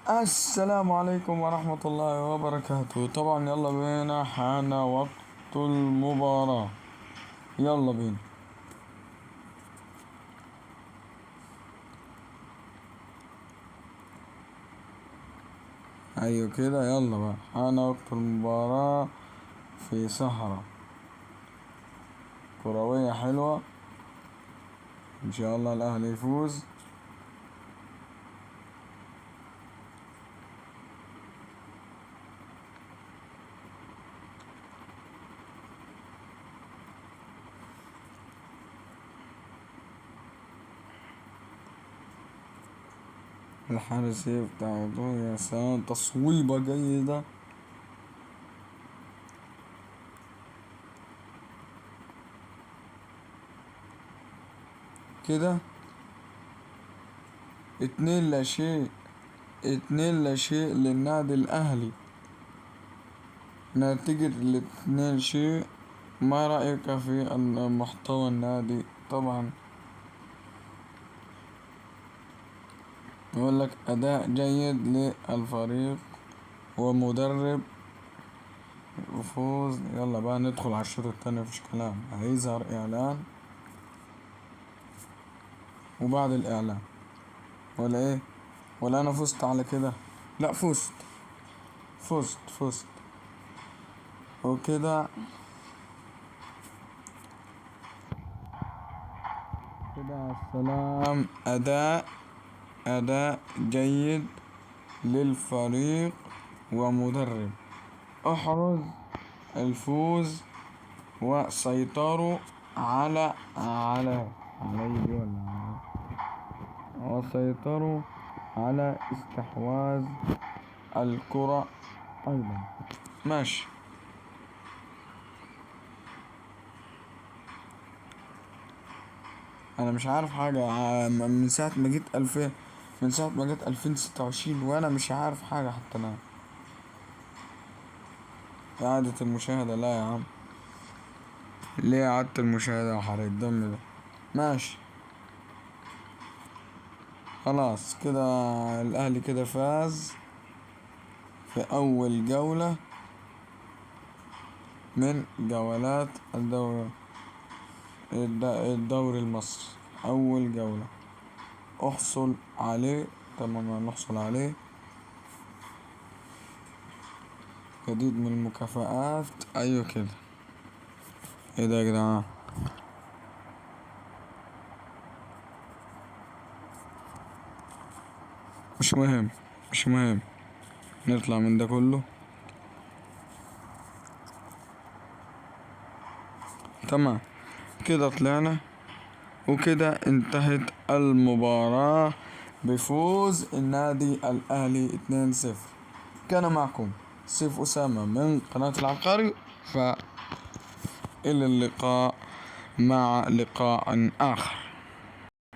السلام عليكم ورحمة الله وبركاته. طبعا يلا بينا، حان وقت المباراة. يلا بينا. ايوه كده، يلا بقى، حان وقت المباراة في سهرة كروية حلوة. ان شاء الله الاهلي يفوز. الحارس بتاع يا سلام، تصويبة جيدة كده. 2-0. 2-0 للنادي الاهلي. نتيجة ال2-0. ما رأيك في محتوى النادي؟ طبعا يقول لك أداء جيد للفريق ومدرب وفوز. يلا بقى ندخل على الشوط التاني، مفيش كلام، هيظهر إعلان وبعد الإعلان ولا إيه؟ ولا أنا فزت على كده؟ لأ، فزت وكده. كده السلام. أداء جيد للفريق ومدرب احرز الفوز وسيطروا عليه وسيطروا على استحواذ الكرة أيضا. ماشي. أنا مش عارف حاجة من ساعة ما جيت 2000، من ساعة ما جيت 2026 وأنا مش عارف حاجة حتى الآن. إعادة المشاهدة؟ لا يا عم، ليه إعادة المشاهدة وحرق الدم ده؟ ماشي خلاص كده. الأهلي كده فاز في أول جولة من جولات الدوري المصري. أول جولة احصل عليه. تمام، نحصل عليه جديد من المكافآت. أيوة كده. ايه ده يا جدعان؟ مش مهم نطلع من ده كله. تمام كده طلعنا، وكده انتهت المباراة بفوز النادي الأهلي 2-0. كان معكم سيف أسامة من قناة العبقري، فإلى اللقاء مع لقاء آخر.